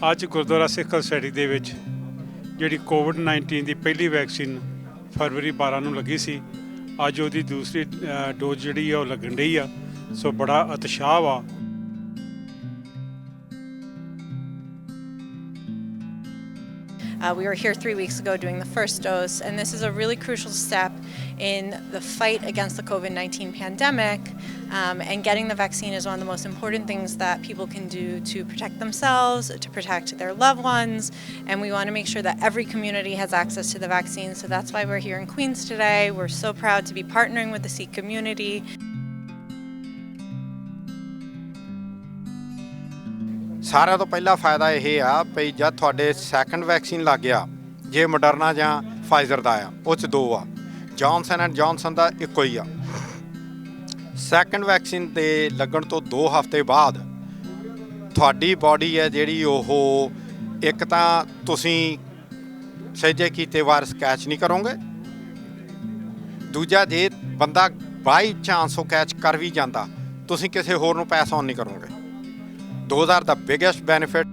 ਅੱਜ ਗੁਰਦੁਆਰਾ ਸਿੱਖ ਸੋਸਾਇਟੀ ਦੇ ਵਿੱਚ ਜਿਹੜੀ ਕੋਵਿਡ-19 ਦੀ ਪਹਿਲੀ ਵੈਕਸੀਨ ਫਰਵਰੀ 12 ਨੂੰ ਲੱਗੀ ਸੀ। ਅੱਜ ਉਹਦੀ ਦੂਸਰੀ ਡੋਜ਼ ਜਿਹੜੀ ਆ ਉਹ ਲੱਗਣ ਡਈ ਆ। ਸੋ ਬੜਾ ਉਤਸ਼ਾਹ ਵਾ। We were here 3 weeks ago doing the first dose, and this is a really crucial step in the fight against the COVID-19 pandemic. And getting the vaccine is one of the most important things that people can do to protect themselves, to protect their loved ones, and we want to make sure that every community has access to the vaccine. So that's why we're here in Queens today. We're so proud to be partnering with the Sikh community. ਸਾਰਿਆਂ ਤੋਂ ਪਹਿਲਾ ਫਾਇਦਾ ਇਹ ਆ ਵੀ ਜਦ ਤੁਹਾਡੇ second vaccine ਲੱਗ ਗਿਆ, ਜੇ ਮੋਡਰਨਾ ਜਾਂ ਫਾਈਜ਼ਰ ਦਾ ਆ, ਉਹ 'ਚ 2 ਆ, ਜੌਨਸਨ ਐਂਡ ਜੌਨਸਨ ਦਾ ਇੱਕੋ ਹੀ ਆ। ਸੈਕੰਡ ਵੈਕਸੀਨ ਦੇ ਲੱਗਣ ਤੋਂ 2 ਹਫ਼ਤੇ ਬਾਅਦ ਤੁਹਾਡੀ ਬਾਡੀ ਹੈ ਜਿਹੜੀ ਉਹ ਇੱਕ ਤਾਂ ਤੁਸੀਂ ਸਹਿਜੇ ਕੀਤੇ ਵਾਇਰਸ ਕੈਚ ਨਹੀਂ ਕਰੋਗੇ, ਦੂਜਾ ਜੇ ਬੰਦਾ ਬਾਈ ਚਾਂਸ ਉਹ ਕੈਚ ਕਰ ਵੀ ਜਾਂਦਾ ਤੁਸੀਂ ਕਿਸੇ ਹੋਰ ਨੂੰ ਪੈਸ ਔਨ ਨਹੀਂ ਕਰੋਗੇ। Those are the biggest benefit.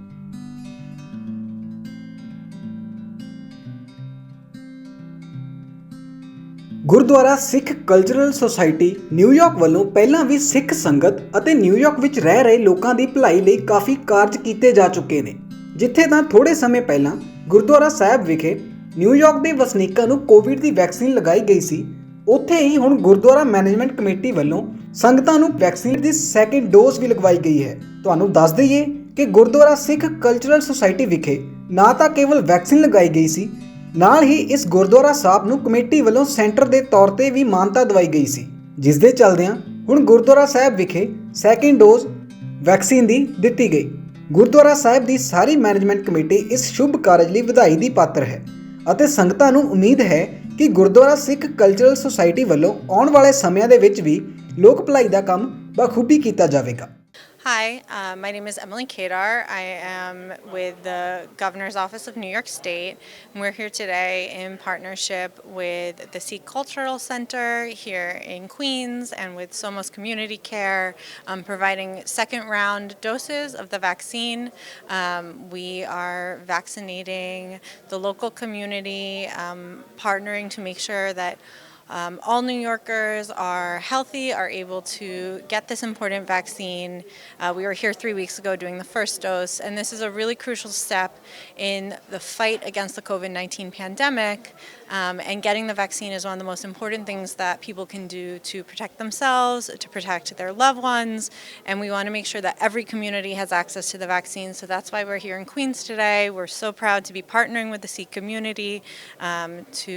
Gurdwara Sikh cultural society New York ਵੱਲੋਂ ਪਹਿਲਾਂ ਵੀ ਸਿੱਖ ਸੰਗਤ ਅਤੇ ਨਿਊਯਾਰਕ ਵਿੱਚ ਰਹਿ ਰਹੇ ਲੋਕਾਂ ਦੀ ਭਲਾਈ ਲਈ ਕਾਫੀ ਕਾਰਜ ਕੀਤੇ ਜਾ ਚੁੱਕੇ ਨੇ। ਜਿੱਥੇ ਤਾਂ ਥੋੜੇ ਸਮੇਂ ਪਹਿਲਾਂ ਗੁਰਦੁਆਰਾ ਸਾਹਿਬ ਵਿਖੇ ਨਿਊਯਾਰਕ ਦੇ ਵਸਨੀਕਾਂ ਨੂੰ ਕੋਵਿਡ ਦੀ ਵੈਕਸੀਨ ਲਗਾਈ ਗਈ ਸੀ, ਉੱਥੇ ਹੀ ਹੁਣ ਗੁਰਦੁਆਰਾ ਮੈਨੇਜਮੈਂਟ ਕਮੇਟੀ ਵੱਲੋਂ ਸੰਗਤਾਂ ਨੂੰ ਵੈਕਸੀਨ ਦੀ ਸੈਕਿੰਡ ਡੋਜ਼ ਵੀ ਲਗਵਾਈ ਗਈ ਹੈ। ਤੁਹਾਨੂੰ ਦੱਸ ਦਈਏ ਕਿ ਗੁਰਦੁਆਰਾ ਸਿੱਖ ਕਲਚਰਲ ਸੁਸਾਇਟੀ ਵਿਖੇ ਨਾ ਤਾਂ ਕੇਵਲ ਵੈਕਸੀਨ ਲਗਾਈ ਗਈ ਸੀ, ਨਾਲ ਹੀ ਇਸ ਗੁਰਦੁਆਰਾ ਸਾਹਿਬ ਨੂੰ ਕਮੇਟੀ ਵੱਲੋਂ ਸੈਂਟਰ ਦੇ ਤੌਰ ਤੇ ਵੀ ਮਾਨਤਾ ਦਵਾਈ ਗਈ ਸੀ, ਜਿਸ ਦੇ ਚੱਲਦਿਆਂ ਹੁਣ ਗੁਰਦੁਆਰਾ ਸਾਹਿਬ ਵਿਖੇ ਸੈਕਿੰਡ ਡੋਜ਼ ਵੈਕਸੀਨ ਦੀ ਦਿੱਤੀ ਗਈ। ਗੁਰਦੁਆਰਾ ਸਾਹਿਬ ਦੀ ਸਾਰੀ ਮੈਨੇਜਮੈਂਟ ਕਮੇਟੀ ਇਸ ਸ਼ੁਭ ਕਾਰਜ ਲਈ ਵਧਾਈ ਦੀ ਪਾਤਰ ਹੈ ਅਤੇ ਸੰਗਤਾਂ ਨੂੰ ਉਮੀਦ ਹੈ ਕਿ ਗੁਰਦੁਆਰਾ ਸਿੱਖ ਕਲਚਰਲ ਸੁਸਾਇਟੀ ਵੱਲੋਂ ਆਉਣ ਵਾਲੇ ਸਮਿਆਂ ਦੇ ਵਿੱਚ ਵੀ ਲੋਕ ਭਲਾਈ ਦਾ ਕੰਮ ਬਖੂਬੀ ਕੀਤਾ ਜਾਵੇਗਾ। Hi, my name is Emily Kadar. I am with the Governor's Office of New York State. And we're here today in partnership with the Sikh Cultural Center here in Queens and with Somos Community Care, providing second round doses of the vaccine. We are vaccinating the local community, partnering to make sure that all New Yorkers are healthy, are able to get this important vaccine. We were here 3 weeks ago doing the first dose, and this is a really crucial step in the fight against the COVID-19 pandemic. And getting the vaccine is one of the most important things that people can do to protect themselves, to protect their loved ones, and we want to make sure that every community has access to the vaccine. So that's why we're here in Queens today. We're so proud to be partnering with the Sikh community to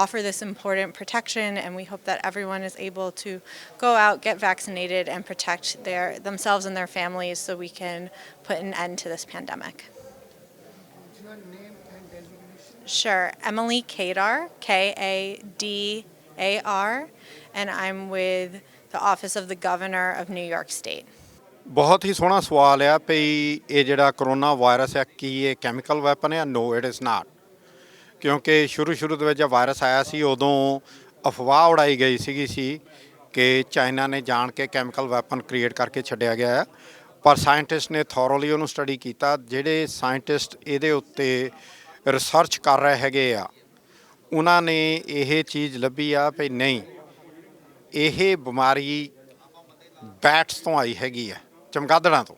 offer this important protection, and we hope that everyone is able to go out, get vaccinated, and protect themselves and their families so we can put an end to this pandemic. Sure, Emily Kadar, Kadar, and I'm with the Office of the Governor of New York State. ਬਹੁਤ ਹੀ ਸੋਹਣਾ ਸਵਾਲ ਆ ਵੀ ਇਹ ਜਿਹੜਾ corona virus ਹੈ ਕੀ ਇਹ chemical weapon ਹੈ? ਨੋ, it is not. ਕਿਉਂਕਿ ਸ਼ੁਰੂ ਦੇ ਵਿੱਚ ਜਦ ਵਾਇਰਸ ਆਇਆ ਸੀ ਉਦੋਂ ਅਫਵਾਹ ਉਡਾਈ ਗਈ ਸੀ ਕਿ ਚਾਈਨਾ ਨੇ ਜਾਣ ਕੇ ਕੈਮੀਕਲ ਵੈਪਨ ਕ੍ਰੀਏਟ ਕਰਕੇ ਛੱਡਿਆ ਗਿਆ ਹੈ, ਪਰ ਸਾਇੰਟਿਸਟ ਨੇ ਥੋਰੋਲੀ ਉਹਨੂੰ ਸਟੱਡੀ ਕੀਤਾ। ਜਿਹੜੇ ਸਾਇੰਟਿਸਟ ਇਹਦੇ ਉੱਤੇ ਰਿਸਰਚ ਕਰ ਰਹੇ ਹੈਗੇ ਆ ਉਹਨਾਂ ਨੇ ਇਹ ਚੀਜ਼ ਲੱਭੀ ਆ ਵੀ ਨਹੀਂ, ਇਹ ਬਿਮਾਰੀ ਬੈਟਸ ਤੋਂ ਆਈ ਹੈਗੀ ਹੈ, ਚਮਗਾਦੜਾਂ ਤੋਂ।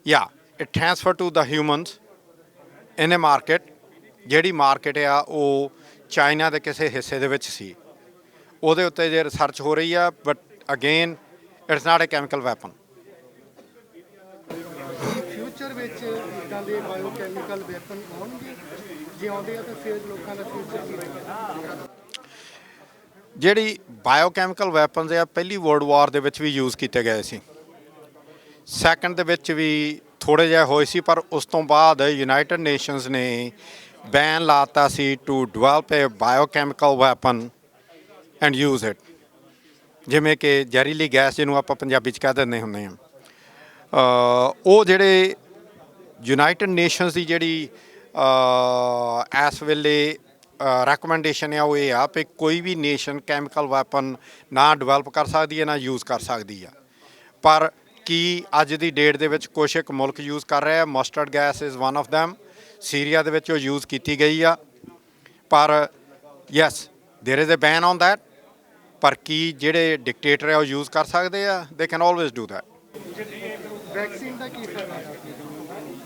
ਜਾਂ it transfer to the humans in a market, ਜਿਹੜੀ ਮਾਰਕੀਟ ਆ ਉਹ ਚਾਈਨਾ ਦੇ ਕਿਸੇ ਹਿੱਸੇ ਦੇ ਵਿੱਚ ਸੀ, ਉਹਦੇ ਉੱਤੇ ਜੇ ਰਿਸਰਚ ਹੋ ਰਹੀ ਆ, but again it's not A chemical weapon. Future ਵਿੱਚ ਇੱਦਾਂ ਦੇ ਬਾਇਓਕੈਮੀਕਲ ਵੈਪਨ ਆਉਣਗੇ? ਜੇ ਆਉਂਦੇ ਆ ਤਾਂ ਫਿਰ ਲੋਕਾਂ ਦਾ ਫਿਊਚਰ ਕੀ ਹੋਏਗਾ? ਜਿਹੜੀ ਬਾਇਓਕੈਮੀਕਲ ਵੈਪਨਸ ਆ ਪਹਿਲੀ ਵਰਲਡ ਵਾਰ ਦੇ ਵਿੱਚ ਵੀ ਯੂਜ਼ ਕੀਤੇ ਗਏ ਸੀ, ਸੈਕੰਡ ਦੇ ਵਿੱਚ ਵੀ ਥੋੜ੍ਹੇ ਜਿਹੇ ਹੋਏ ਸੀ, ਪਰ ਉਸ ਤੋਂ ਬਾਅਦ ਯੂਨਾਈਟਿਡ ਨੇਸ਼ਨਸ ਨੇ ਬੈਨ ਲਾਤਾ ਸੀ to develop a biochemical weapon and use it, ਜਿਵੇਂ ਕਿ ਜ਼ਹਿਰੀਲੀ ਗੈਸ ਜਿਹਨੂੰ ਆਪਾਂ ਪੰਜਾਬੀ 'ਚ ਕਹਿ ਦਿੰਦੇ ਹੁੰਦੇ ਹਾਂ। ਉਹ ਜਿਹੜੇ ਯੂਨਾਈਟਿਡ ਨੇਸ਼ਨਸ ਦੀ ਜਿਹੜੀ ਇਸ ਵੇਲੇ ਰੈਕਮੈਂਡੇਸ਼ਨ ਆ ਉਹ ਇਹ ਆ ਵੀ ਕੋਈ ਵੀ ਨੇਸ਼ਨ ਕੈਮੀਕਲ ਵੈਪਨ ਨਾ ਡਿਵੈਲਪ ਕਰ ਸਕਦੀ ਹੈ ਨਾ ਯੂਜ਼ ਕਰ ਸਕਦੀ ਆ, ਪਰ ਕੀ ਅੱਜ ਦੀ ਡੇਟ ਦੇ ਵਿੱਚ ਕੁਛ ਇੱਕ ਮੁਲਕ ਯੂਜ਼ ਕਰ ਰਿਹਾ ਹੈ। Mustard gas is one of them। Syria ਦੇ ਵਿੱਚ ਉਹ ਯੂਜ਼ ਕੀਤੀ ਗਈ ਆ, ਪਰ yes there is a ban on that. ਪਰ ਕੀ ਜਿਹੜੇ ਡਿਕਟੇਟਰ ਆ ਉਹ ਯੂਜ਼ ਕਰ ਸਕਦੇ ਆ? They can always do that. Vaccine ਦਾ ਕੀ ਫਾਇਦਾ ਹੈ,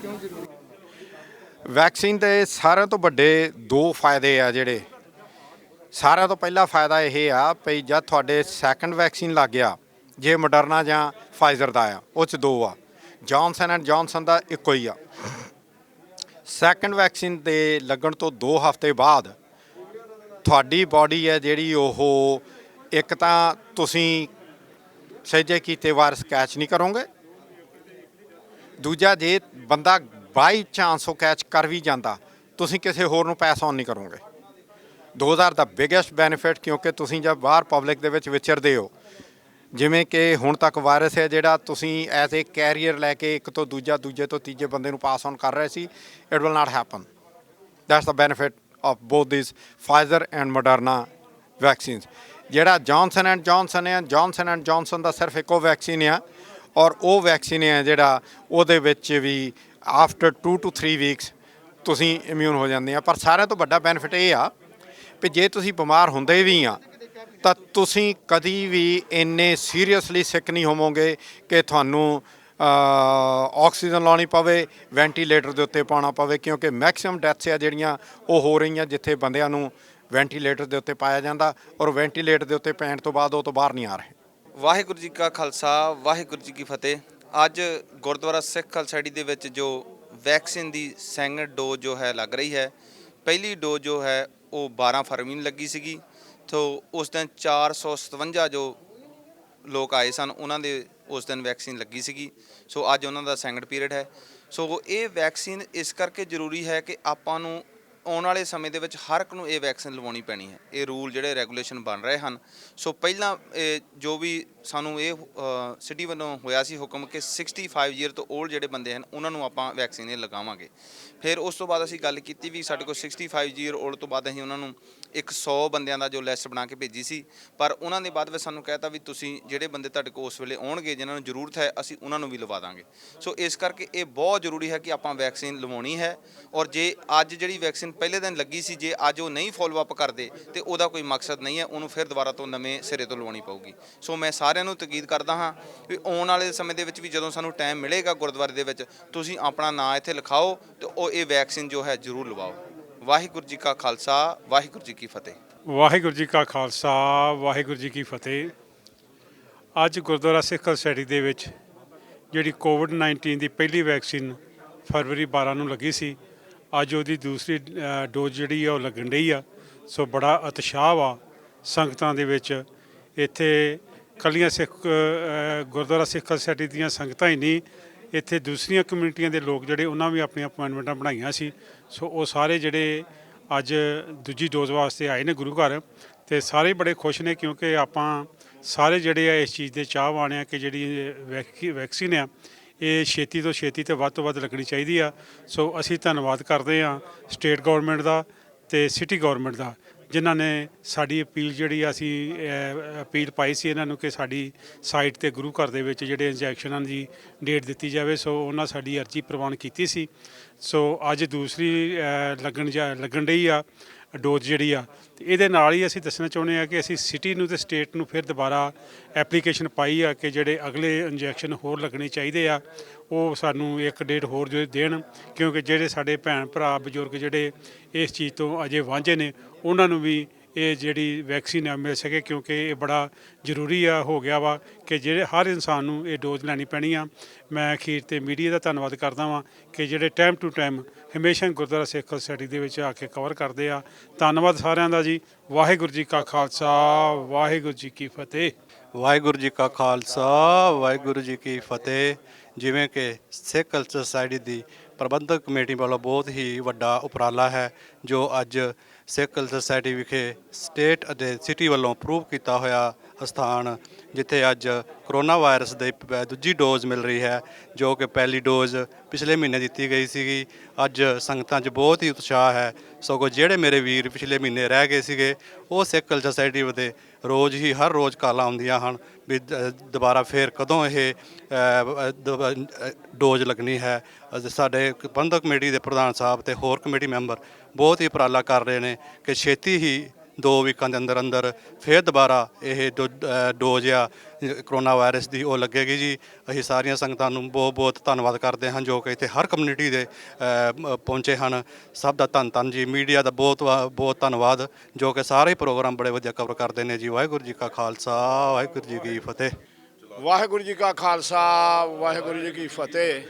ਕਿਉਂ ਜ਼ਰੂਰੀ? ਵੈਕਸੀਨ ਦੇ ਸਾਰਿਆਂ ਤੋਂ ਵੱਡੇ ਦੋ ਫਾਇਦੇ ਆ ਜਿਹੜੇ। ਸਾਰਿਆਂ ਤੋਂ ਪਹਿਲਾ ਫਾਇਦਾ ਇਹ ਆ ਵੀ ਜਦ ਤੁਹਾਡੇ ਸੈਕੰਡ ਵੈਕਸੀਨ ਲੱਗ ਗਿਆ, ਜੇ ਮੋਡਰਨਾ ਜਾਂ ਫਾਈਜ਼ਰ ਦਾ ਆ, ਉਹ 'ਚ ਦੋ ਆ। ਜੌਨਸਨ ਐਂਡ ਜੌਨਸਨ ਦਾ ਇੱਕੋ ਹੀ ਆ। ਸੈਕੰਡ ਵੈਕਸੀਨ ਦੇ ਲੱਗਣ ਤੋਂ 2 ਹਫ਼ਤੇ ਬਾਅਦ ਤੁਹਾਡੀ ਬਾਡੀ ਹੈ ਜਿਹੜੀ, ਉਹ ਇੱਕ ਤਾਂ ਤੁਸੀਂ ਸਹਿਜੇ ਕੀਤੇ ਵਾਇਰਸ ਕੈਚ ਨਹੀਂ ਕਰੋਗੇ। ਦੂਜਾ, ਜੇ ਬੰਦਾ ਬਾਈ ਚਾਂਸ ਉਹ ਕੈਚ ਕਰ ਵੀ ਜਾਂਦਾ, ਤੁਸੀਂ ਕਿਸੇ ਹੋਰ ਨੂੰ ਪੈਸ ਔਨ ਨਹੀਂ ਕਰੋਗੇ। Those are the biggest benefit, ਕਿਉਂਕਿ ਤੁਸੀਂ ਜਦ ਬਾਹਰ ਪਬਲਿਕ ਦੇ ਵਿੱਚ ਵਿਚਰਦੇ ਹੋ, ਜਿਵੇਂ ਕਿ ਹੁਣ ਤੱਕ ਵਾਇਰਸ ਹੈ ਜਿਹੜਾ ਤੁਸੀਂ ਐਜ਼ ਏ ਕੈਰੀਅਰ ਲੈ ਕੇ ਇੱਕ ਤੋਂ ਦੂਜਾ, ਦੂਜੇ ਤੋਂ ਤੀਜੇ ਬੰਦੇ ਨੂੰ ਪਾਸ ਔਨ ਕਰ ਰਹੇ ਸੀ, it will not happen. That's the benefit of both this Pfizer and Moderna vaccines. ਜਿਹੜਾ ਜੌਨਸਨ ਐਂਡ ਜੌਨਸਨ ਹੈ, ਜੌਨਸਨ ਐਂਡ ਜੌਨਸਨ ਦਾ ਸਿਰਫ ਇੱਕੋ ਵੈਕਸੀਨ ਆ, ਔਰ ਉਹ ਵੈਕਸੀਨ ਹੈ ਜਿਹੜਾ ਉਹਦੇ ਵਿੱਚ ਵੀ ਆਫਟਰ 2 to 3 ਵੀਕਸ ਤੁਸੀਂ ਇਮਿਊਨ ਹੋ ਜਾਂਦੇ ਆ। ਪਰ ਸਾਰਿਆਂ ਤੋਂ ਵੱਡਾ ਬੈਨੀਫਿਟ ਇਹ ਆ ਵੀ ਜੇ ਤੁਸੀਂ ਬਿਮਾਰ ਹੁੰਦੇ ਵੀ ਆ ਤਾਂ ਤੁਸੀਂ ਕਦੀ ਵੀ ਇੰਨੇ ਸੀਰੀਅਸਲੀ ਸਿੱਕ ਨਹੀਂ ਹੋਵੋਗੇ ਕਿ ਤੁਹਾਨੂੰ ਆਕਸੀਜਨ ਲਾਉਣੀ ਪਵੇ, ਵੈਂਟੀਲੇਟਰ ਦੇ ਉੱਤੇ ਪਾਉਣਾ ਪਵੇ, ਕਿਉਂਕਿ ਮੈਕਸਿਮਮ ਡੈਥਸ ਆ ਜਿਹੜੀਆਂ ਉਹ ਹੋ ਰਹੀਆਂ ਜਿੱਥੇ ਬੰਦਿਆਂ ਨੂੰ ਵੈਂਟੀਲੇਟਰ ਦੇ ਉੱਤੇ ਪਾਇਆ ਜਾਂਦਾ, ਔਰ ਵੈਂਟੀਲੇਟਰ ਦੇ ਉੱਤੇ ਪੈਣ ਤੋਂ ਬਾਅਦ ਉਹ ਤੋਂ ਬਾਹਰ ਨਹੀਂ ਆ ਰਹੇ। ਵਾਹਿਗੁਰੂ ਜੀ ਕਾ ਖਾਲਸਾ, ਵਾਹਿਗੁਰੂ ਜੀ ਕੀ ਫਤਿਹ। ਅੱਜ ਗੁਰਦੁਆਰਾ ਸਿੱਖ ਖਾਲਸਾ ਸੋਸਾਇਟੀ ਦੇ ਵਿੱਚ ਜੋ ਵੈਕਸੀਨ ਦੀ ਸੈਕੰਡ ਡੋਜ਼ ਜੋ ਹੈ ਲੱਗ ਰਹੀ ਹੈ। ਪਹਿਲੀ ਡੋਜ਼ ਜੋ ਹੈ ਉਹ 12 ਫਰਵਰੀ ਨੂੰ ਲੱਗੀ ਸੀਗੀ। ਸੋ ਉਸ ਦਿਨ 457 ਜੋ ਲੋਕ ਆਏ ਸਨ, ਉਹਨਾਂ ਦੇ ਉਸ ਦਿਨ ਵੈਕਸੀਨ ਲੱਗੀ ਸੀਗੀ। ਸੋ ਅੱਜ ਉਹਨਾਂ ਦਾ ਸੈਕੰਡ ਪੀਰੀਅਡ ਹੈ। ਸੋ ਇਹ ਵੈਕਸੀਨ ਇਸ ਕਰਕੇ ਜ਼ਰੂਰੀ ਹੈ ਕਿ ਆਪਾਂ ਨੂੰ ਆਉਣ ਵਾਲੇ ਸਮੇਂ ਦੇ ਵਿੱਚ ਹਰ ਇੱਕ ਨੂੰ ਇਹ ਵੈਕਸੀਨ ਲਵਾਉਣੀ ਪੈਣੀ ਹੈ। ਇਹ ਰੂਲ ਜਿਹੜੇ ਰੈਗੂਲੇਸ਼ਨ ਬਣ ਰਹੇ ਹਨ। ਸੋ ਪਹਿਲਾਂ ਜੋ ਵੀ ਸਾਨੂੰ ਇਹ ਸਿਟੀ ਵੱਲੋਂ ਹੋਇਆ ਸੀ ਹੁਕਮ ਕਿ 65 ਈਅਰ ਤੋਂ ਓਲਡ ਜਿਹੜੇ ਬੰਦੇ ਹਨ ਉਹਨਾਂ ਨੂੰ ਆਪਾਂ ਵੈਕਸੀਨ ਇਹ ਲਗਾਵਾਂਗੇ। ਫਿਰ ਉਸ ਤੋਂ ਬਾਅਦ ਅਸੀਂ ਗੱਲ ਕੀਤੀ ਵੀ ਸਾਡੇ ਕੋਲ 65 ਈਅਰ ਓਲਡ ਤੋਂ ਬਾਅਦ ਅਸੀਂ ਉਹਨਾਂ ਨੂੰ 100 ਬੰਦਿਆਂ ਦਾ ਜੋ ਲਿਸਟ ਬਣਾ ਕੇ ਭੇਜੀ ਸੀ, ਪਰ ਉਹਨਾਂ ਦੇ ਬਾਅਦ ਵਿੱਚ ਸਾਨੂੰ ਕਹਿਤਾ ਵੀ ਤੁਸੀਂ ਜਿਹੜੇ ਬੰਦੇ ਤੁਹਾਡੇ ਕੋਲ ਉਸ ਵੇਲੇ ਆਉਣਗੇ ਜਿਨ੍ਹਾਂ ਨੂੰ ਜ਼ਰੂਰਤ ਹੈ, ਅਸੀਂ ਉਹਨਾਂ ਨੂੰ ਵੀ ਲਵਾ ਦਾਂਗੇ। ਸੋ ਇਸ ਕਰਕੇ ਇਹ ਬਹੁਤ ਜ਼ਰੂਰੀ ਹੈ ਕਿ ਆਪਾਂ ਵੈਕਸੀਨ ਲਵਾਉਣੀ ਹੈ। ਔਰ ਜੇ ਅੱਜ ਜਿਹੜੀ ਵੈਕਸੀਨ ਪਹਿਲੇ ਦਿਨ ਲੱਗੀ ਸੀ, ਜੇ ਅੱਜ ਉਹ ਨਹੀਂ ਫੋਲੋ ਅਪ ਕਰਦੇ ਤੇ ਉਹਦਾ ਕੋਈ ਮਕਸਦ ਨਹੀਂ ਹੈ, ਉਹਨੂੰ ਫਿਰ ਦੁਬਾਰਾ ਤੋਂ ਨਵੇਂ ਸਿਰੇ ਤੋਂ ਲਵਾਉਣੀ ਪਊਗੀ। ਸੋ ਮੈਂ ਸਾਰਿਆਂ ਨੂੰ ਤਾਕੀਦ ਕਰਦਾ ਹਾਂ ਵੀ ਆਉਣ ਵਾਲੇ ਸਮੇਂ ਦੇ ਵਿੱਚ ਵੀ ਜਦੋਂ ਸਾਨੂੰ ਟਾਈਮ ਮਿਲੇਗਾ ਗੁਰਦੁਆਰੇ ਦੇ ਵਿੱਚ, ਤੁਸੀਂ ਆਪਣਾ ਨਾਂ ਇੱਥੇ ਲਿਖਾਓ ਤੇ ਉਹ ਇਹ ਵੈਕਸੀਨ ਜੋ ਹੈ ਜ਼ਰੂਰ ਲਵਾਓ। ਵਾਹਿਗੁਰੂ ਜੀ ਕਾ ਖਾਲਸਾ, ਵਾਹਿਗੁਰੂ ਜੀ ਕੀ ਫਤਿਹ। ਵਾਹਿਗੁਰੂ ਜੀ ਕਾ ਖਾਲਸਾ, ਵਾਹਿਗੁਰੂ ਜੀ ਕੀ ਫਤਿਹ। ਅੱਜ ਗੁਰਦੁਆਰਾ ਸਿੱਖ ਖਾਲਸਾ ਸੋਸਾਇਟੀ ਦੇ ਵਿੱਚ ਜਿਹੜੀ ਕੋਵਿਡ-19 ਦੀ ਪਹਿਲੀ ਵੈਕਸੀਨ ਫਰਵਰੀ 12 ਨੂੰ ਲੱਗੀ ਸੀ, ਅੱਜ ਉਹਦੀ ਦੂਸਰੀ ਡੋਜ਼ ਜਿਹੜੀ ਆ ਉਹ ਲੱਗਣ ਡਈ ਆ। ਸੋ ਬੜਾ ਉਤਸ਼ਾਹ ਵਾ ਸੰਗਤਾਂ ਦੇ ਵਿੱਚ। ਇੱਥੇ ਕੱਲੀਆਂ ਗੁਰਦੁਆਰਾ ਸਿੱਖ ਖਾਲਸਾ ਸੋਸਾਇਟੀ ਦੀਆਂ ਸੰਗਤਾਂ ਹੀ ਨਹੀਂ, ਇੱਥੇ ਦੂਸਰੀਆਂ ਕਮਿਊਨਿਟੀਆਂ ਦੇ ਲੋਕ ਜਿਹੜੇ ਉਹਨਾਂ ਵੀ ਆਪਣੀਆਂ ਅਪਾਇੰਟਮੈਂਟਾਂ ਬਣਾਈਆਂ ਸੀ। ਸੋ ਉਹ ਸਾਰੇ ਜਿਹੜੇ ਅੱਜ ਦੂਜੀ ਡੋਜ਼ ਵਾਸਤੇ ਆਏ ਨੇ ਗੁਰੂ ਘਰ, ਤੇ ਸਾਰੇ ਬੜੇ ਖੁਸ਼ ਨੇ, ਕਿਉਂਕਿ ਆਪਾਂ ਸਾਰੇ ਜਿਹੜੇ ਆ ਇਸ ਚੀਜ਼ ਦੇ ਚਾਹਵਾਨ ਆ ਕਿ ਜਿਹੜੀ ਵੈਕਸੀਨ ਆ ਇਹ ਛੇਤੀ ਤੋਂ ਛੇਤੀ ਤੇ ਵੱਧ ਤੋਂ ਵੱਧ ਲੱਗਣੀ ਚਾਹੀਦੀ ਆ। ਸੋ ਅਸੀਂ ਧੰਨਵਾਦ ਕਰਦੇ ਹਾਂ ਸਟੇਟ ਗੌਰਮੈਂਟ ਦਾ ਤੇ ਸਿਟੀ ਗੌਰਮੈਂਟ ਦਾ, ਜਿਨ੍ਹਾਂ ਨੇ ਸਾਡੀ ਅਪੀਲ ਜਿਹੜੀ ਅਸੀਂ ਅਪੀਲ ਪਾਈ ਸੀ ਇਹਨਾਂ ਨੂੰ ਕਿ ਸਾਡੀ ਸਾਈਟ ਤੇ ਗੁਰੂ ਘਰ ਦੇ ਵਿੱਚ ਜਿਹੜੇ ਇੰਜੈਕਸ਼ਨਾਂ ਦੀ ਡੇਟ ਦਿੱਤੀ ਜਾਵੇ। ਸੋ ਉਹਨਾਂ ਸਾਡੀ ਅਰਜ਼ੀ ਪ੍ਰਵਾਨ ਕੀਤੀ ਸੀ। ਸੋ ਅੱਜ ਦੂਸਰੀ ਲੱਗਣ ਡਈ ਆ ਡੋਜ਼ ਜਿਹੜੀ ਆ। ਤੇ ਇਹਦੇ ਨਾਲ ਹੀ ਅਸੀਂ ਦੱਸਣਾ ਚਾਹੁੰਦੇ ਹਾਂ ਕਿ ਅਸੀਂ ਸਿਟੀ ਨੂੰ ਤੇ ਸਟੇਟ ਨੂੰ ਫਿਰ ਦੁਬਾਰਾ ਐਪਲੀਕੇਸ਼ਨ ਪਾਈ ਆ ਕਿ ਜਿਹੜੇ ਅਗਲੇ ਇੰਜੈਕਸ਼ਨ ਹੋਰ ਲੱਗਣੇ ਚਾਹੀਦੇ ਆ ਉਹ ਸਾਨੂੰ ਇੱਕ ਡੇਟ ਹੋਰ ਜੋ ਦੇਣ, ਕਿਉਂਕਿ ਜਿਹੜੇ ਸਾਡੇ ਭੈਣ ਭਰਾ ਬਜ਼ੁਰਗ ਜਿਹੜੇ ਇਸ ਚੀਜ਼ ਤੋਂ ਅਜੇ ਵਾਂਝੇ ਨੇ ਉਹਨਾਂ ਨੂੰ ਵੀ ਇਹ ਜਿਹੜੀ ਵੈਕਸੀਨ ਆ ਮਿਲ ਸਕੇ, ਕਿਉਂਕਿ ਇਹ ਬੜਾ ਜ਼ਰੂਰੀ ਆ ਹੋ ਗਿਆ ਵਾ ਕਿ ਜਿਹੜੇ ਹਰ ਇਨਸਾਨ ਨੂੰ ਇਹ ਡੋਜ਼ ਲੈਣੀ ਪੈਣੀ ਆ। ਮੈਂ ਅਖੀਰ ਤੇ ਮੀਡੀਆ ਦਾ ਧੰਨਵਾਦ ਕਰਦਾ ਵਾਂ ਕਿ ਜਿਹੜੇ ਟਾਈਮ ਟੂ ਟਾਈਮ ਹਮੇਸ਼ਾ ਗੁਰਦੁਆਰਾ ਸਿੱਖ ਖਾਲਸਾ ਸੋਸਾਇਟੀ ਦੇ ਵਿੱਚ ਆ ਕੇ ਕਵਰ ਕਰਦੇ ਆ। ਧੰਨਵਾਦ ਸਾਰਿਆਂ ਦਾ ਜੀ। ਵਾਹਿਗੁਰੂ ਜੀ ਕਾ ਖਾਲਸਾ, ਵਾਹਿਗੁਰੂ ਜੀ ਕੀ ਫਤਿਹ। ਵਾਹਿਗੁਰੂ ਜੀ ਕਾ ਖਾਲਸਾ, ਵਾਹਿਗੁਰੂ ਜੀ ਕੀ ਫਤਿਹ। ਜਿਵੇਂ ਕਿ ਸਿੱਖ ਕਲਚਰ ਸੁਸਾਇਟੀ ਦੀ ਪ੍ਰਬੰਧਕ ਕਮੇਟੀ ਵੱਲੋਂ ਬਹੁਤ ਹੀ ਵੱਡਾ ਉਪਰਾਲਾ ਹੈ ਜੋ ਅੱਜ ਸਿੱਖ ਕਲਚਰ ਸੁਸਾਇਟੀ ਵਿਖੇ ਸਟੇਟ ਅਤੇ ਸਿਟੀ ਵੱਲੋਂ ਅਪਰੂਵ ਕੀਤਾ ਹੋਇਆ ਸਥਾਨ, ਜਿੱਥੇ ਅੱਜ ਕਰੋਨਾ ਵਾਇਰਸ ਦੀ ਦੂਜੀ ਡੋਜ਼ ਮਿਲ ਰਹੀ ਹੈ, ਜੋ ਕਿ ਪਹਿਲੀ ਡੋਜ਼ ਪਿਛਲੇ ਮਹੀਨੇ ਦਿੱਤੀ ਗਈ ਸੀਗੀ। ਅੱਜ ਸੰਗਤਾਂ 'ਚ ਬਹੁਤ ਹੀ ਉਤਸ਼ਾਹ ਹੈ। ਸਗੋਂ ਜਿਹੜੇ ਮੇਰੇ ਵੀਰ ਪਿਛਲੇ ਮਹੀਨੇ ਰਹਿ ਗਏ ਸੀਗੇ ਉਹ ਸਿੱਖ ਕਲਚਰ ਸੁਸਾਇਟੀ ਦੇ ਰੋਜ਼ ਹੀ ਹਰ ਰੋਜ਼ ਕਾਲਾਂ ਆਉਂਦੀਆਂ ਹਨ ਵੀ ਦੁਬਾਰਾ ਫੇਰ ਕਦੋਂ ਇਹ ਡੋਜ਼ ਲੱਗਣੀ ਹੈ। ਸਾਡੇ ਪ੍ਰਬੰਧਕ ਕਮੇਟੀ ਦੇ ਪ੍ਰਧਾਨ ਸਾਹਿਬ ਤੇ ਹੋਰ ਕਮੇਟੀ ਮੈਂਬਰ ਬਹੁਤ ਹੀ ਉਪਰਾਲਾ ਕਰ ਰਹੇ ਨੇ ਕਿ ਛੇਤੀ ਹੀ 2 ਵੀਕਾਂ ਦੇ ਅੰਦਰ ਅੰਦਰ ਫੇਰ ਦੁਬਾਰਾ ਇਹ ਡੋਜ਼ ਆ ਕਰੋਨਾ ਵਾਇਰਸ ਦੀ ਉਹ ਲੱਗੇਗੀ ਜੀ। ਅਸੀਂ ਸਾਰੀਆਂ ਸੰਗਤਾਂ ਨੂੰ ਬਹੁਤ ਬਹੁਤ ਧੰਨਵਾਦ ਕਰਦੇ ਹਾਂ ਜੋ ਕਿ ਇੱਥੇ ਹਰ ਕਮਿਊਨਿਟੀ ਦੇ ਪਹੁੰਚੇ ਹਨ। ਸਭ ਦਾ ਧੰਨ ਜੀ। ਮੀਡੀਆ ਦਾ ਬਹੁਤ ਬਹੁਤ ਧੰਨਵਾਦ ਜੋ ਕਿ ਸਾਰੇ ਪ੍ਰੋਗਰਾਮ ਬੜੇ ਵਧੀਆ ਕਵਰ ਕਰਦੇ ਨੇ ਜੀ। ਵਾਹਿਗੁਰੂ ਜੀ ਕਾ ਖਾਲਸਾ, ਵਾਹਿਗੁਰੂ ਜੀ ਕੀ ਫਤਿਹ। ਵਾਹਿਗੁਰੂ ਜੀ ਕਾ ਖਾਲਸਾ, ਵਾਹਿਗੁਰੂ ਜੀ ਕੀ ਫਤਿਹ।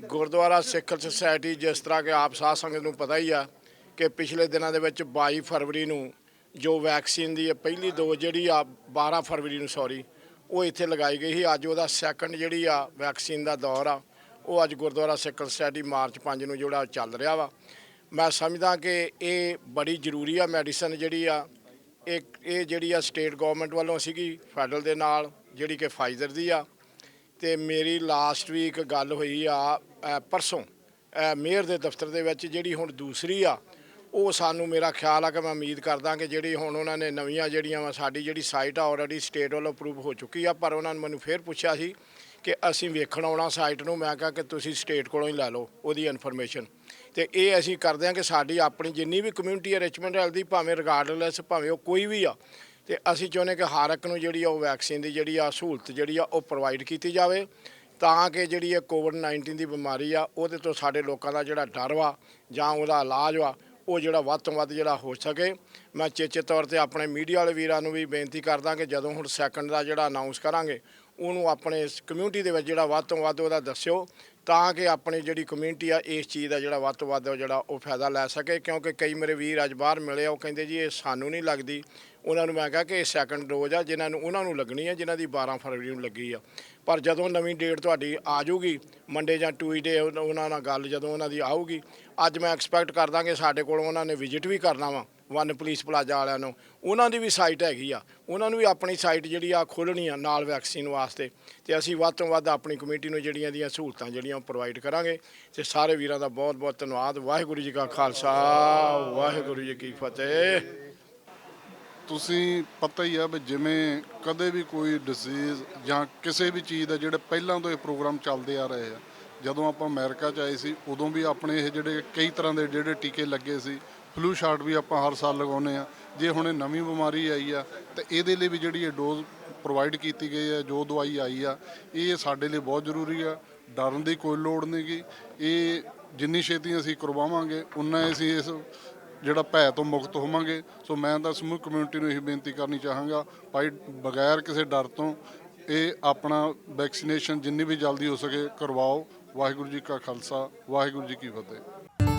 ਗੁਰਦੁਆਰਾ ਸਿੱਖ ਸੁਸਾਇਟੀ, ਜਿਸ ਤਰ੍ਹਾਂ ਕਿ ਆਪ ਸਾਧ ਸੰਗਤ ਨੂੰ ਪਤਾ ਹੀ ਆ ਕਿ ਪਿਛਲੇ ਦਿਨਾਂ ਦੇ ਵਿੱਚ 22 ਫਰਵਰੀ ਨੂੰ ਜੋ ਵੈਕਸੀਨ ਦੀ ਪਹਿਲੀ ਡੋਜ਼ ਜਿਹੜੀ ਆ 12 ਫਰਵਰੀ ਨੂੰ ਉਹ ਇੱਥੇ ਲਗਾਈ ਗਈ ਸੀ। ਅੱਜ ਉਹਦਾ ਸੈਕੰਡ ਜਿਹੜੀ ਆ ਵੈਕਸੀਨ ਦਾ ਦੌਰ ਆ ਉਹ ਅੱਜ ਗੁਰਦੁਆਰਾ ਸਿੱਖ ਸੁਸਾਇਟੀ ਮਾਰਚ 5 ਨੂੰ ਜਿਹੜਾ ਚੱਲ ਰਿਹਾ ਵਾ। ਮੈਂ ਸਮਝਦਾ ਕਿ ਇਹ ਬੜੀ ਜ਼ਰੂਰੀ ਆ ਮੈਡੀਸਨ ਜਿਹੜੀ ਆ। ਇਹ ਜਿਹੜੀ ਆ ਸਟੇਟ ਗਵਰਨਮੈਂਟ ਵੱਲੋਂ ਸੀਗੀ ਫੈਡਰਲ ਦੇ ਨਾਲ, ਜਿਹੜੀ ਕਿ ਫਾਈਜ਼ਰ ਦੀ ਆ। ਤੇ ਮੇਰੀ ਲਾਸਟ ਵੀਕ ਗੱਲ ਹੋਈ ਆ ਪਰਸੋਂ ਮੇਅਰ ਦੇ ਦਫ਼ਤਰ ਦੇ ਵਿੱਚ, ਜਿਹੜੀ ਹੁਣ ਦੂਸਰੀ ਆ ਉਹ ਸਾਨੂੰ ਮੇਰਾ ਖਿਆਲ ਆ ਕਿ ਮੈਂ ਉਮੀਦ ਕਰਦਾ ਕਿ ਜਿਹੜੀ ਹੁਣ ਉਹਨਾਂ ਨੇ ਨਵੀਆਂ ਜਿਹੜੀਆਂ ਵਾ, ਸਾਡੀ ਜਿਹੜੀ ਸਾਈਟ ਆ ਆਲਰੇਡੀ ਸਟੇਟ ਵੱਲੋਂ ਅਪਰੂਵ ਹੋ ਚੁੱਕੀ ਆ, ਪਰ ਉਹਨਾਂ ਨੇ ਮੈਨੂੰ ਫੇਰ ਪੁੱਛਿਆ ਸੀ ਕਿ ਅਸੀਂ ਵੇਖਣ ਆਉਣਾ ਸਾਈਟ ਨੂੰ। ਮੈਂ ਕਿਹਾ ਕਿ ਤੁਸੀਂ ਸਟੇਟ ਕੋਲੋਂ ਹੀ ਲੈ ਲਓ ਉਹਦੀ ਇਨਫੋਰਮੇਸ਼ਨ। ਤੇ ਇਹ ਅਸੀਂ ਕਰਦੇ ਹਾਂ ਕਿ ਸਾਡੀ ਆਪਣੀ ਜਿੰਨੀ ਵੀ ਕਮਿਊਨਿਟੀ ਹੈ ਰਿਚਮੈਂਟ ਹੈਲਥ ਦੀ, ਭਾਵੇਂ ਰਿਗਾਰਡਲੈਸ ਭਾਵੇਂ ਉਹ ਕੋਈ ਵੀ ਆ, ਤੇ ਅਸੀਂ ਚਾਹੁੰਦੇ ਕਿ ਹਰ ਇੱਕ ਨੂੰ ਜਿਹੜੀ ਆ ਉਹ ਵੈਕਸੀਨ ਦੀ ਜਿਹੜੀ ਆ ਸਹੂਲਤ ਜਿਹੜੀ ਆ ਉਹ ਪ੍ਰੋਵਾਈਡ ਕੀਤੀ ਜਾਵੇ, ਤਾਂ ਕਿ ਜਿਹੜੀ ਇਹ ਕੋਵਿਡ-19 ਦੀ ਬਿਮਾਰੀ ਆ ਉਹਦੇ ਤੋਂ ਸਾਡੇ ਲੋਕਾਂ ਦਾ ਜਿਹੜਾ ਡਰ ਵਾ ਜਾਂ ਉਹਦਾ ਇਲਾਜ ਵਾ ਉਹ ਜਿਹੜਾ ਵੱਧ ਤੋਂ ਵੱਧ ਜਿਹੜਾ ਹੋ ਸਕੇ। ਮੈਂ ਚੇਚੇ ਤੌਰ ਤੇ ਆਪਣੇ ਮੀਡੀਆ ਵਾਲੇ ਵੀਰਾਂ ਨੂੰ ਵੀ ਬੇਨਤੀ ਕਰਦਾ ਕਿ ਜਦੋਂ ਹੁਣ ਸੈਕੰਡ ਦਾ ਜਿਹੜਾ ਅਨਾਉਂਸ ਕਰਾਂਗੇ ਉਹਨੂੰ ਆਪਣੇ ਕਮਿਊਨਿਟੀ ਦੇ ਵਿੱਚ ਜਿਹੜਾ ਵੱਧ ਤੋਂ ਵੱਧ ਉਹਦਾ ਦੱਸਿਓ, ਤਾਂ ਕਿ ਆਪਣੀ ਜਿਹੜੀ ਕਮਿਊਨਿਟੀ ਆ ਇਸ ਚੀਜ਼ ਦਾ ਜਿਹੜਾ ਵੱਧ ਤੋਂ ਵੱਧ ਜਿਹੜਾ ਉਹ ਫਾਇਦਾ ਲੈ ਸਕੇ। ਕਿਉਂਕਿ ਕਈ ਮੇਰੇ ਵੀਰ ਅੱਜ ਬਾਹਰ ਮਿਲੇ ਆ, ਉਹ ਕਹਿੰਦੇ ਜੀ ਇਹ ਸਾਨੂੰ ਨਹੀਂ ਲੱਗਦੀ। ਉਹਨਾਂ ਨੂੰ ਮੈਂ ਕਿਹਾ ਕਿ ਇਹ ਸੈਕੰਡ ਡੋਜ਼ ਆ, ਉਹਨਾਂ ਨੂੰ ਲੱਗਣੀ ਆ ਜਿਨ੍ਹਾਂ ਦੀ 12 ਫਰਵਰੀ ਨੂੰ ਲੱਗੀ ਆ। ਪਰ ਜਦੋਂ ਨਵੀਂ ਡੇਟ ਤੁਹਾਡੀ ਆ ਜਾਊਗੀ ਮੰਡੇ ਜਾਂ ਟਿਊਜ਼ਡੇ, ਉਹਨਾਂ ਨਾਲ ਗੱਲ ਜਦੋਂ ਉਹਨਾਂ ਦੀ ਆਊਗੀ, ਅੱਜ ਮੈਂ ਐਕਸਪੈਕਟ ਕਰਦਾ ਕਿ ਸਾਡੇ ਕੋਲ ਉਹਨਾਂ ਨੇ ਵਿਜ਼ਿਟ ਵੀ ਕਰਨਾ ਵਾ ਵਨ ਪੁਲਿਸ ਪਲਾਜ਼ਾ ਵਾਲਿਆਂ ਨੂੰ। ਉਹਨਾਂ ਦੀ ਵੀ ਸਾਈਟ ਹੈਗੀ ਆ, ਉਹਨਾਂ ਨੂੰ ਵੀ ਆਪਣੀ ਸਾਈਟ ਜਿਹੜੀ ਆ ਖੋਲ੍ਹਣੀ ਆ ਨਾਲ ਵੈਕਸੀਨ ਵਾਸਤੇ। ਤੇ ਅਸੀਂ ਵੱਧ ਤੋਂ ਵੱਧ ਆਪਣੀ ਕਮਿਊਨਿਟੀ ਨੂੰ ਜਿਹੜੀਆਂ ਦੀਆਂ ਸਹੂਲਤਾਂ ਜਿਹੜੀਆਂ ਉਹ ਪ੍ਰੋਵਾਈਡ ਕਰਾਂਗੇ। ਤੇ ਸਾਰੇ ਵੀਰਾਂ ਦਾ ਬਹੁਤ ਬਹੁਤ ਧੰਨਵਾਦ। ਵਾਹਿਗੁਰੂ ਜੀ ਕਾ ਖਾਲਸਾ, ਵਾਹਿਗੁਰੂ ਜੀ ਕੀ ਫਤਿਹ। ਤੁਸੀਂ ਪਤਾ ਹੀ ਆ ਵੀ ਜਿਵੇਂ ਕਦੇ ਵੀ ਕੋਈ ਡਿਸੀਜ਼ ਜਾਂ ਕਿਸੇ ਵੀ ਚੀਜ਼ ਦਾ ਜਿਹੜੇ ਪਹਿਲਾਂ ਤੋਂ ਇਹ ਪ੍ਰੋਗਰਾਮ ਚੱਲਦੇ ਆ ਰਹੇ ਆ। ਜਦੋਂ ਆਪਾਂ ਅਮਰੀਕਾ 'ਚ ਆਏ ਸੀ ਉਦੋਂ ਵੀ ਆਪਣੇ ਇਹ ਜਿਹੜੇ ਕਈ ਤਰ੍ਹਾਂ ਦੇ ਜਿਹੜੇ ਟੀਕੇ ਲੱਗੇ ਸੀ। ਫਲੂ ਸ਼ਾਟ ਵੀ ਆਪਾਂ ਹਰ ਸਾਲ ਲਗਾਉਂਦੇ ਆ। ਜੇ ਹੁਣ ਇਹ ਨਵੀਂ ਬਿਮਾਰੀ ਆਈ ਆ ਤਾਂ ਇਹਦੇ ਲਈ ਵੀ ਜਿਹੜੀ ਇਹ ਡੋਜ਼ ਪ੍ਰੋਵਾਈਡ ਕੀਤੀ ਗਈ ਹੈ, ਜੋ ਦਵਾਈ ਆਈ ਆ, ਇਹ ਸਾਡੇ ਲਈ ਬਹੁਤ ਜ਼ਰੂਰੀ ਆ। ਡਰਨ ਦੀ ਕੋਈ ਲੋੜ ਨਹੀਂ ਗੀ। ਇਹ ਜਿੰਨੀ ਛੇਤੀ ਅਸੀਂ ਕਰਵਾਵਾਂਗੇ ਉਨਾ ਅਸੀਂ ਇਸ ਜਿਹੜਾ ਭੈ ਤੋਂ ਮੁਕਤ ਹੋਵਾਂਗੇ। ਸੋ ਮੈਂ ਤਾਂ ਸਮੂਹ ਕਮਿਊਨਿਟੀ ਨੂੰ ਇਹ ਬੇਨਤੀ ਕਰਨੀ ਚਾਹਾਂਗਾ, ਭਾਈ ਬਗੈਰ ਕਿਸੇ ਡਰ ਤੋਂ ਇਹ ਆਪਣਾ ਵੈਕਸੀਨੇਸ਼ਨ ਜਿੰਨੀ ਵੀ ਜਲਦੀ ਹੋ ਸਕੇ ਕਰਵਾਓ। ਵਾਹਿਗੁਰੂ ਜੀ ਕਾ ਖਾਲਸਾ, ਵਾਹਿਗੁਰੂ ਜੀ ਕੀ ਫਤਿਹ।